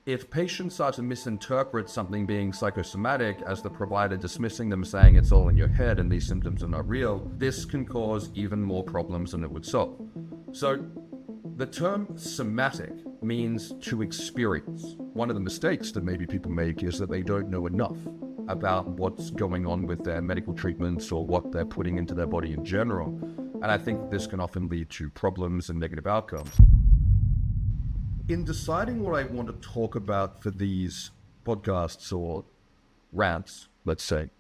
If patients start to misinterpret something being psychosomatic as the provider dismissing them, saying it's all in your head and these symptoms are not real, this can cause even more problems than it would solve. So the term somatic means to experience. One of the mistakes that maybe people make is that they don't know enough about what's going on with their medical treatments or what they're putting into their body in general. And I think this can often lead to problems and negative outcomes. In deciding what I want to talk about for these podcasts or rants, let's say,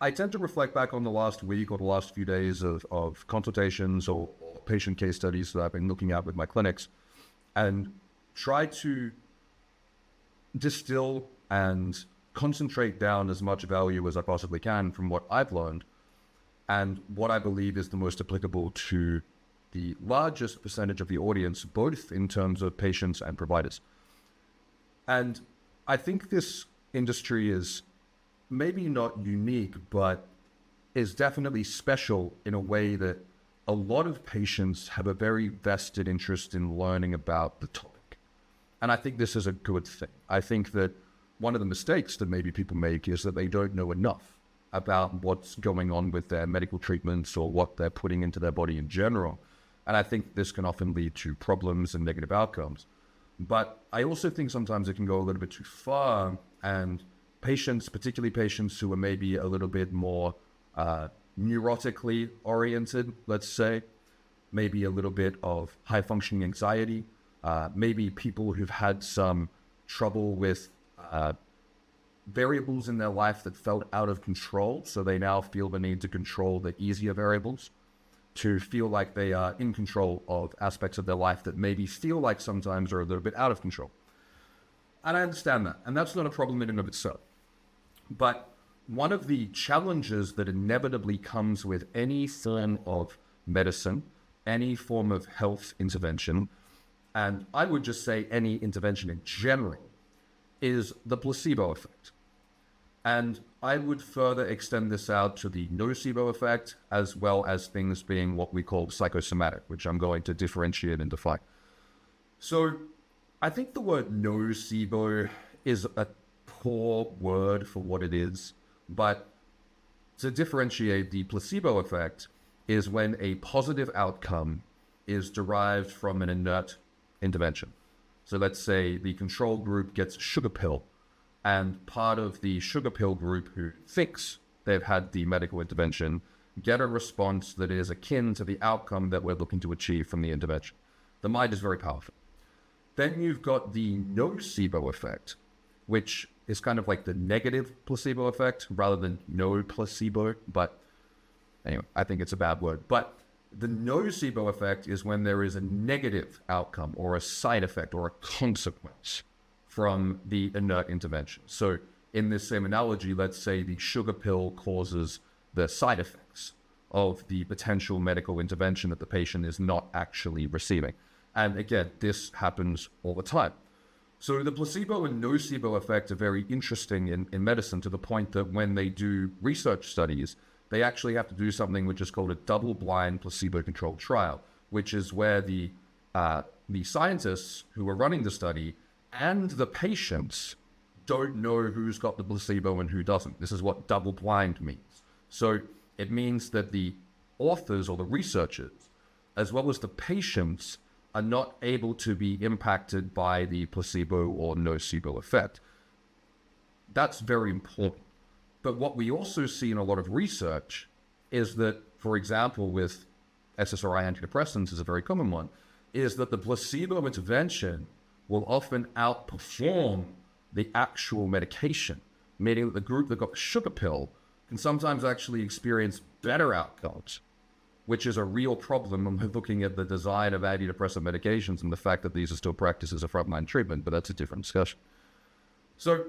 I tend to reflect back on the last week or the last few days of consultations or patient case studies that I've been looking at with my clinics and try to distill and concentrate down as much value as I possibly can from what I've learned and what I believe is the most applicable to the largest percentage of the audience, both in terms of patients and providers. And I think this industry is maybe not unique, but is definitely special in a way that a lot of patients have a very vested interest in learning about the topic. And I think this is a good thing. I think that one of the mistakes that maybe people make is that they don't know enough about what's going on with their medical treatments or what they're putting into their body in general. And I think this can often lead to problems and negative outcomes. But I also think sometimes it can go a little bit too far, and patients, particularly patients who are maybe a little bit more neurotically oriented, let's say, maybe a little bit of high functioning anxiety, maybe people who've had some trouble with variables in their life that felt out of control, so they now feel the need to control the easier variables, to feel like they are in control of aspects of their life that maybe feel like sometimes are a little bit out of control. And I understand that, and that's not a problem in and of itself. But one of the challenges that inevitably comes with any form of medicine, any form of health intervention, and I would just say any intervention in general, is the placebo effect. And I would further extend this out to the nocebo effect, as well as things being what we call psychosomatic, which I'm going to differentiate and define. So I think the word nocebo is a poor word for what it is, but to differentiate, the placebo effect is when a positive outcome is derived from an inert intervention. So let's say the control group gets a sugar pill, and part of the sugar pill group who thinks they've had the medical intervention get a response that is akin to the outcome that we're looking to achieve from the intervention. The mind is very powerful. Then you've got the nocebo effect, which is kind of like the negative placebo effect rather than no placebo. But anyway, I think it's a bad word. But the nocebo effect is when there is a negative outcome or a side effect or a consequence from the inert intervention. So in this same analogy, let's say the sugar pill causes the side effects of the potential medical intervention that the patient is not actually receiving. And again, this happens all the time. So the placebo and nocebo effect are very interesting in medicine, to the point that when they do research studies, they actually have to do something which is called a double-blind placebo-controlled trial, which is where the scientists who are running the study and the patients don't know who's got the placebo and who doesn't. This is what double-blind means. So it means that the authors or the researchers, as well as the patients, are not able to be impacted by the placebo or nocebo effect. That's very important. But what we also see in a lot of research is that, for example, with SSRI antidepressants is a very common one, is that the placebo intervention will often outperform the actual medication, meaning that the group that got the sugar pill can sometimes actually experience better outcomes, which is a real problem when we're looking at the design of antidepressant medications and the fact that these are still practiced as a frontline treatment, but that's a different discussion. So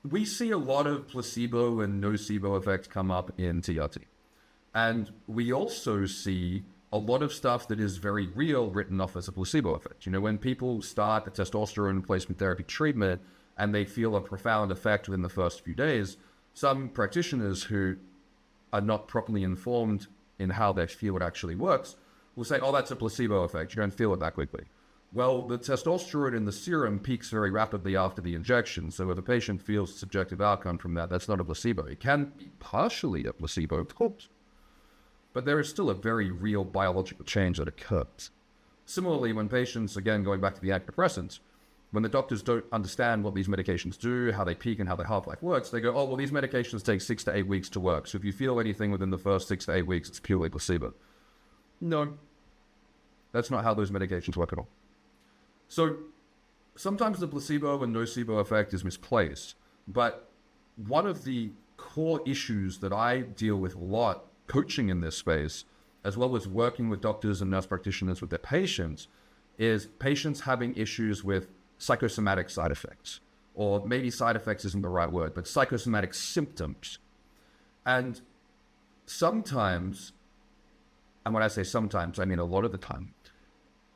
we see a lot of placebo and nocebo effects come up in TRT. And we also see a lot of stuff that is very real written off as a placebo effect. You know, when people start a testosterone replacement therapy treatment and they feel a profound effect within the first few days, some practitioners who are not properly informed in how their field actually works will say, oh, that's a placebo effect. You don't feel it that quickly. Well, the testosterone in the serum peaks very rapidly after the injection. So if a patient feels subjective outcome from that, that's not a placebo. It can be partially a placebo, of course, but there is still a very real biological change that occurs. Similarly, when patients, again, going back to the antidepressants, when the doctors don't understand what these medications do, how they peak and how their half-life works, they go, oh, well, these medications take 6 to 8 weeks to work. So if you feel anything within the first 6 to 8 weeks, it's purely placebo. No, that's not how those medications work at all. So sometimes the placebo and nocebo effect is misplaced, but one of the core issues that I deal with a lot coaching in this space, as well as working with doctors and nurse practitioners with their patients, is patients having issues with psychosomatic side effects, or maybe side effects isn't the right word, but psychosomatic symptoms. And sometimes, and when I say sometimes, I mean a lot of the time,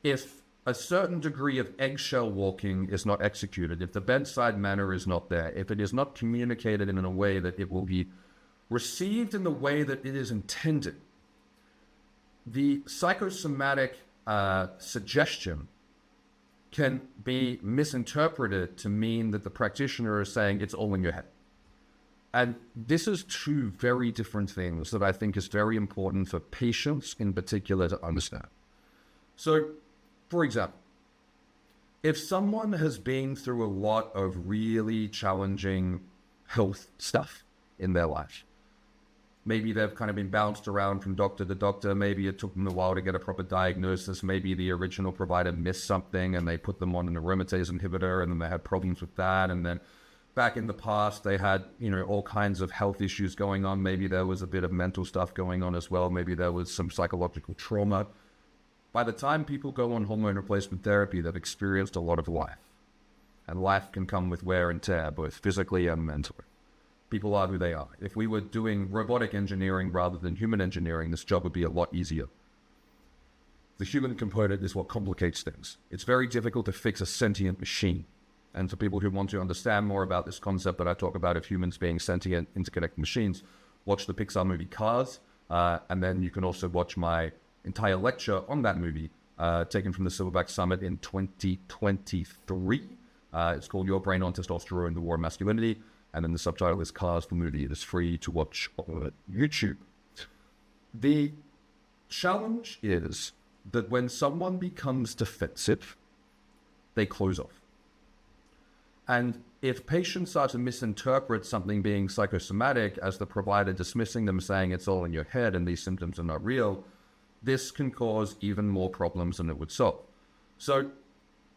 if a certain degree of eggshell walking is not executed, if the bedside manner is not there, if it is not communicated in a way that it will be received in the way that it is intended, the psychosomatic suggestion can be misinterpreted to mean that the practitioner is saying it's all in your head. And this is two very different things that I think is very important for patients in particular to understand. So, for example, if someone has been through a lot of really challenging health stuff in their life, maybe they've kind of been bounced around from doctor to doctor, maybe it took them a while to get a proper diagnosis, maybe the original provider missed something and they put them on an aromatase inhibitor and then they had problems with that, and then back in the past they had, all kinds of health issues going on, maybe there was a bit of mental stuff going on as well, maybe there was some psychological trauma. By the time people go on hormone replacement therapy, they've experienced a lot of life. And life can come with wear and tear, both physically and mentally. People are who they are. If we were doing robotic engineering rather than human engineering, this job would be a lot easier. The human component is what complicates things. It's very difficult to fix a sentient machine. And for people who want to understand more about this concept that I talk about of humans being sentient, interconnected machines, watch the Pixar movie Cars, and then you can also watch my entire lecture on that movie, taken from the Silverback Summit in 2023. It's called Your Brain on Testosterone, the War of Masculinity. And then the subtitle is Cars, the movie. It is free to watch on YouTube. The challenge is that when someone becomes defensive, they close off. And if patients start to misinterpret something being psychosomatic as the provider dismissing them, saying it's all in your head and these symptoms are not real, this can cause even more problems than it would solve. So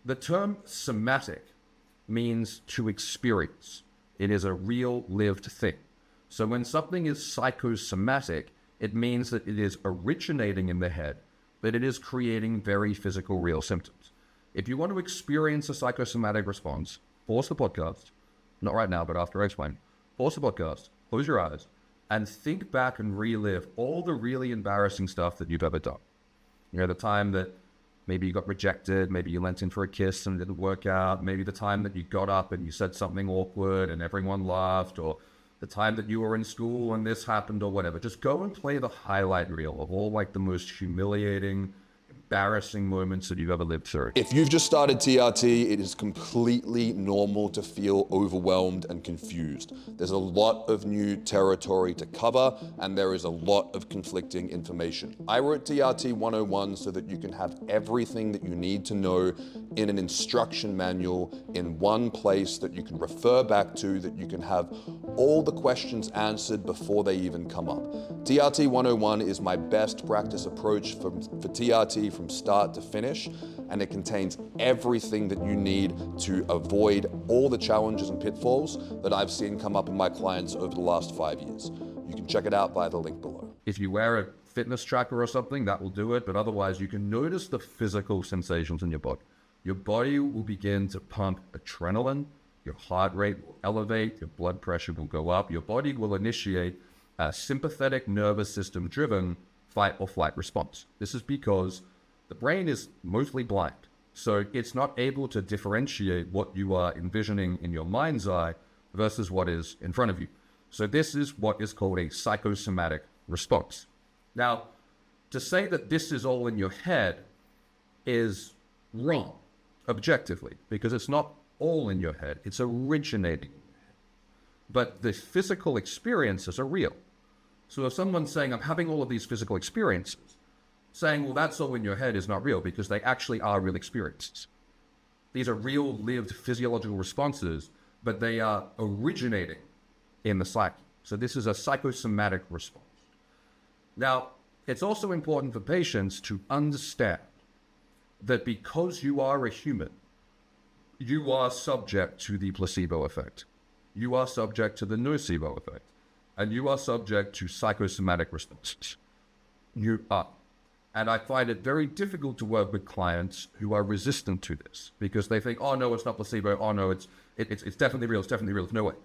the term somatic means to experience. It is a real lived thing. So when something is psychosomatic, it means that it is originating in the head, but it is creating very physical, real symptoms. If you want to experience a psychosomatic response, pause the podcast, not right now, but after I explain, pause the podcast, close your eyes, and think back and relive all the really embarrassing stuff that you've ever done. The time that maybe you got rejected, maybe you leant in for a kiss and it didn't work out, maybe the time that you got up and you said something awkward and everyone laughed, or the time that you were in school and this happened or whatever. Just go and play the highlight reel of all the most humiliating, embarrassing moments that you've ever lived through. If you've just started TRT, it is completely normal to feel overwhelmed and confused. There's a lot of new territory to cover, and there is a lot of conflicting information. I wrote TRT 101 so that you can have everything that you need to know in an instruction manual in one place that you can refer back to, that you can have all the questions answered before they even come up. TRT 101 is my best practice approach for TRT from start to finish, and it contains everything that you need to avoid all the challenges and pitfalls that I've seen come up in my clients over the last 5 years. You can check it out via the link below. If you wear a fitness tracker or something, that will do it, but otherwise you can notice the physical sensations in your body. Your body will begin to pump adrenaline, your heart rate will elevate, your blood pressure will go up, your body will initiate a sympathetic nervous system driven fight or flight response. This is because the brain is mostly blind, so it's not able to differentiate what you are envisioning in your mind's eye versus what is in front of you. So this is what is called a psychosomatic response. Now, to say that this is all in your head is wrong. objectively, because it's not all in your head, it's originating. But the physical experiences are real. So if someone's saying, I'm having all of these physical experiences, saying, well, that's all in your head is not real, because they actually are real experiences. These are real lived physiological responses, but they are originating in the psyche. So this is a psychosomatic response. Now, it's also important for patients to understand that because you are a human, you are subject to the placebo effect. You are subject to the nocebo effect. And you are subject to psychosomatic responses. You are. And I find it very difficult to work with clients who are resistant to this because they think, oh no, it's not placebo. Oh no, it's definitely real. It's definitely real. There's no way.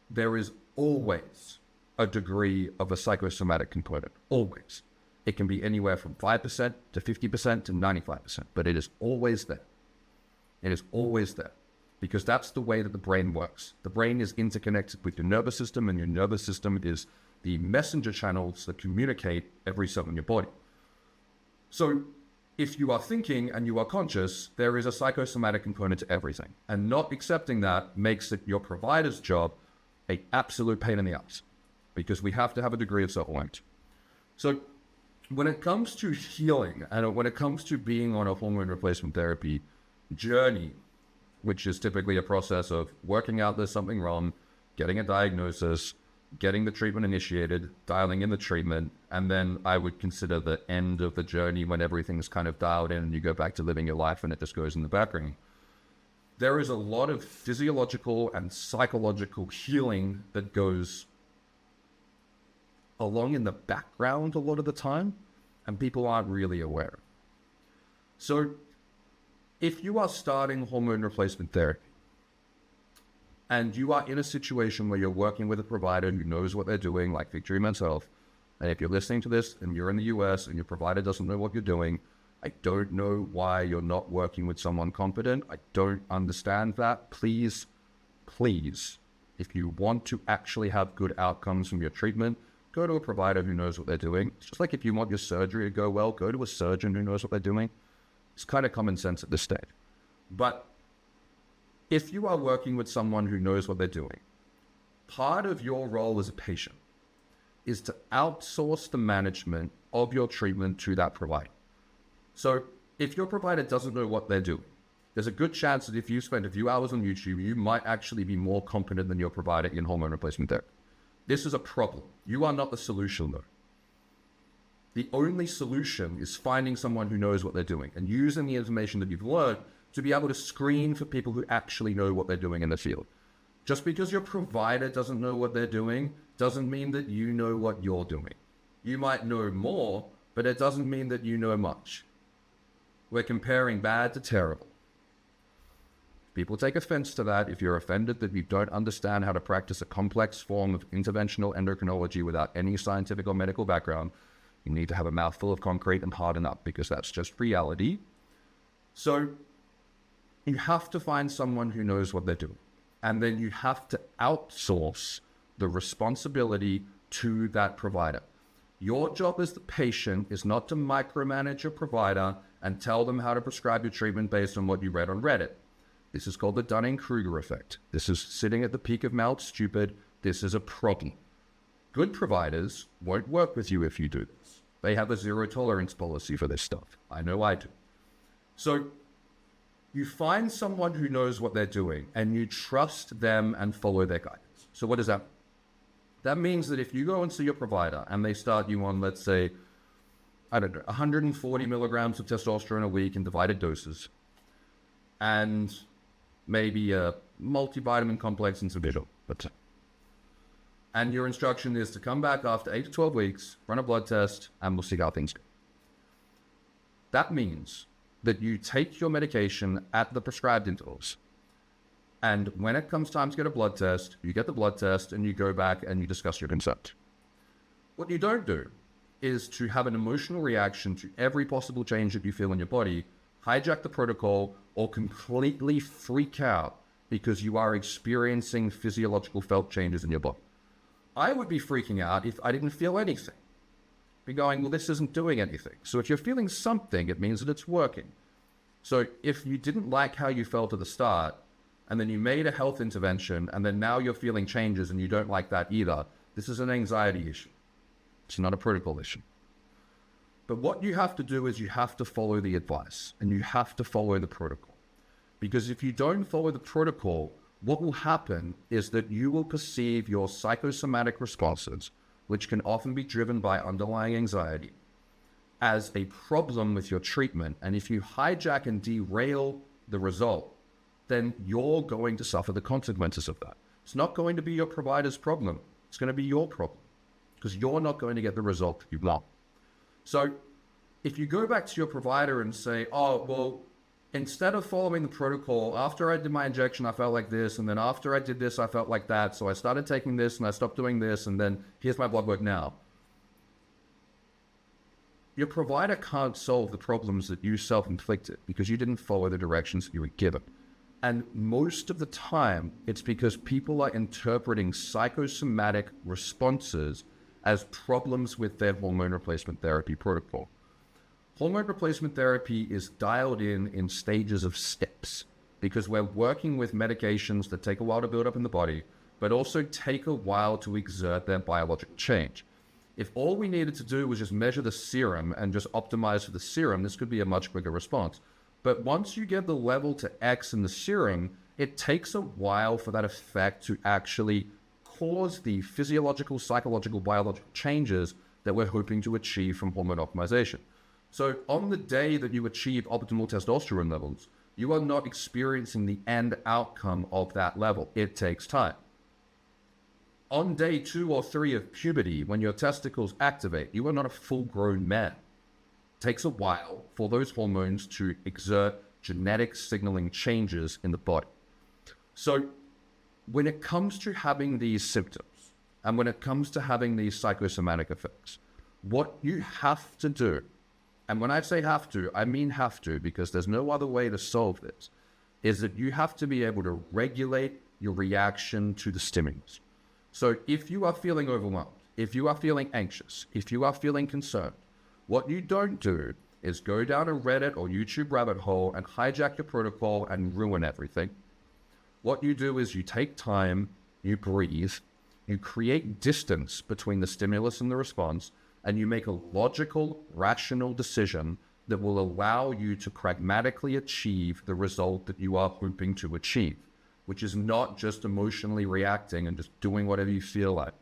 There is always a degree of a psychosomatic component. Always. It can be anywhere from 5% to 50% to 95%, but it is always there. It is always there because that's the way that the brain works. The brain is interconnected with your nervous system, and your nervous system is the messenger channels that communicate every cell in your body. So if you are thinking and you are conscious, there is a psychosomatic component to everything. And not accepting that makes it your provider's job an absolute pain in the ass because we have to have a degree of self-awareness. So when it comes to healing and when it comes to being on a hormone replacement therapy journey, which is typically a process of working out there's something wrong, getting a diagnosis, getting the treatment initiated, dialing in the treatment, and then I would consider the end of the journey when everything's kind of dialed in and you go back to living your life and it just goes in the background. There is a lot of physiological and psychological healing that goes along in the background a lot of the time, and people aren't really aware. So if you are starting hormone replacement therapy, and you are in a situation where you're working with a provider who knows what they're doing, like Victory Men's Health, and if you're listening to this and you're in the US and your provider doesn't know what you're doing, I don't know why you're not working with someone competent. I don't understand that. Please, if you want to actually have good outcomes from your treatment, go to a provider who knows what they're doing. It's just like if you want your surgery to go well, go to a surgeon who knows what they're doing. It's kind of common sense at this stage. But if you are working with someone who knows what they're doing, part of your role as a patient is to outsource the management of your treatment to that provider. So if your provider doesn't know what they're doing, there's a good chance that if you spend a few hours on YouTube, you might actually be more competent than your provider in hormone replacement therapy. This is a problem. You are not the solution, though. The only solution is finding someone who knows what they're doing and using the information that you've learned to be able to screen for people who actually know what they're doing in the field. Just because your provider doesn't know what they're doing doesn't mean that you know what you're doing. You might know more, but it doesn't mean that you know much. We're comparing bad to terrible. People take offense to that. If you're offended that you don't understand how to practice a complex form of interventional endocrinology without any scientific or medical background, you need to have a mouthful of concrete and harden up because that's just reality. So you have to find someone who knows what they're doing. And then you have to outsource the responsibility to that provider. Your job as the patient is not to micromanage your provider and tell them how to prescribe your treatment based on what you read on Reddit. This is called the Dunning-Kruger effect. This is sitting at the peak of Mount Stupid. This is a problem. Good providers won't work with you if you do this. They have a zero tolerance policy for this stuff. I know I do. So you find someone who knows what they're doing and you trust them and follow their guidance. So what does that mean? That means that if you go and see your provider and they start you on, let's say, 140 milligrams of testosterone a week in divided doses, and maybe a multivitamin complex and some visual, and your instruction is to come back after 8 to 12 weeks, run a blood test, and we'll see how things go. That means that you take your medication at the prescribed intervals. And when it comes time to get a blood test, you get the blood test and you go back and you discuss your concerns. What you don't do is to have an emotional reaction to every possible change that you feel in your body, hijack the protocol, or completely freak out because you are experiencing physiological felt changes in your body. I would be freaking out if I didn't feel anything. Be going, well, this isn't doing anything. So if you're feeling something, it means that it's working. So if you didn't like how you felt at the start, and then you made a health intervention, and then now you're feeling changes and you don't like that either, this is an anxiety issue. It's not a protocol issue. But what you have to do is you have to follow the advice and you have to follow the protocol. Because if you don't follow the protocol, what will happen is that you will perceive your psychosomatic responses, which can often be driven by underlying anxiety, as a problem with your treatment. And if you hijack and derail the result, then you're going to suffer the consequences of that. It's not going to be your provider's problem. It's going to be your problem because you're not going to get the result that you want. So if you go back to your provider and say, oh, well, instead of following the protocol, after I did my injection, I felt like this. And then after I did this, I felt like that. So I started taking this and I stopped doing this. And then here's my blood work now. Your provider can't solve the problems that you self-inflicted because you didn't follow the directions that you were given. And most of the time, it's because people are interpreting psychosomatic responses as problems with their hormone replacement therapy protocol. Hormone replacement therapy is dialed in stages of steps because we're working with medications that take a while to build up in the body, but also take a while to exert their biological change. If all we needed to do was just measure the serum and just optimize for the serum, this could be a much quicker response. But once you get the level to X in the serum, it takes a while for that effect to actually cause the physiological, psychological, biological changes that we're hoping to achieve from hormone optimization. So on the day that you achieve optimal testosterone levels, you are not experiencing the end outcome of that level. It takes time. On day 2 or 3 of puberty, when your testicles activate, you are not a full-grown man. It takes a while for those hormones to exert genetic signaling changes in the body. So when it comes to having these symptoms, and when it comes to having these psychosomatic effects, what you have to do, and when I say have to, I mean have to, because there's no other way to solve this, is that you have to be able to regulate your reaction to the stimulus. So if you are feeling overwhelmed, if you are feeling anxious, if you are feeling concerned, what you don't do is go down a Reddit or YouTube rabbit hole and hijack your protocol and ruin everything. What you do is you take time, you breathe, you create distance between the stimulus and the response, and you make a logical, rational decision that will allow you to pragmatically achieve the result that you are hoping to achieve, which is not just emotionally reacting and just doing whatever you feel like.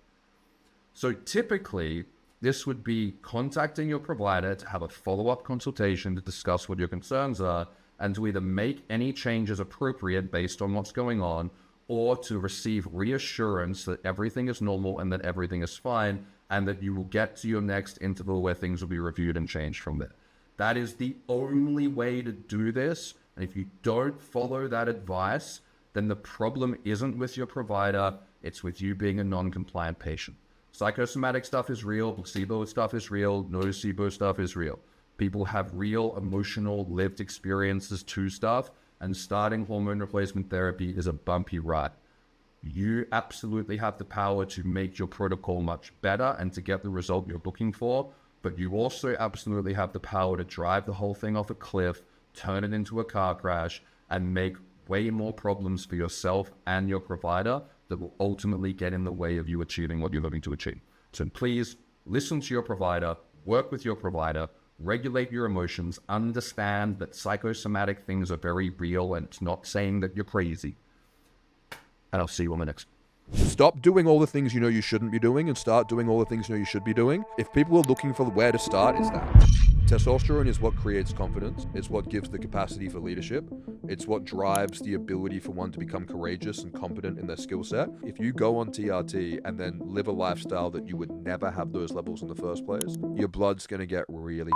So typically, this would be contacting your provider to have a follow-up consultation to discuss what your concerns are and to either make any changes appropriate based on what's going on, or to receive reassurance that everything is normal and that everything is fine, and that you will get to your next interval where things will be reviewed and changed from there. That is the only way to do this. And if you don't follow that advice, then the problem isn't with your provider, it's with you being a non-compliant patient. Psychosomatic stuff is real, placebo stuff is real, nocebo stuff is real. People have real emotional lived experiences to stuff, and starting hormone replacement therapy is a bumpy ride. You absolutely have the power to make your protocol much better and to get the result you're looking for, but you also absolutely have the power to drive the whole thing off a cliff, turn it into a car crash, and make way more problems for yourself and your provider that will ultimately get in the way of you achieving what you're looking to achieve. So please listen to your provider, work with your provider, regulate your emotions, understand that psychosomatic things are very real and it's not saying that you're crazy. And I'll see you on the next. Stop doing all the things you know you shouldn't be doing and start doing all the things you know you should be doing. If people are looking for where to start, it's that. Testosterone is what creates confidence. It's what gives the capacity for leadership. It's what drives the ability for one to become courageous and competent in their skill set. If you go on TRT and then live a lifestyle that you would never have those levels in the first place, your blood's going to get really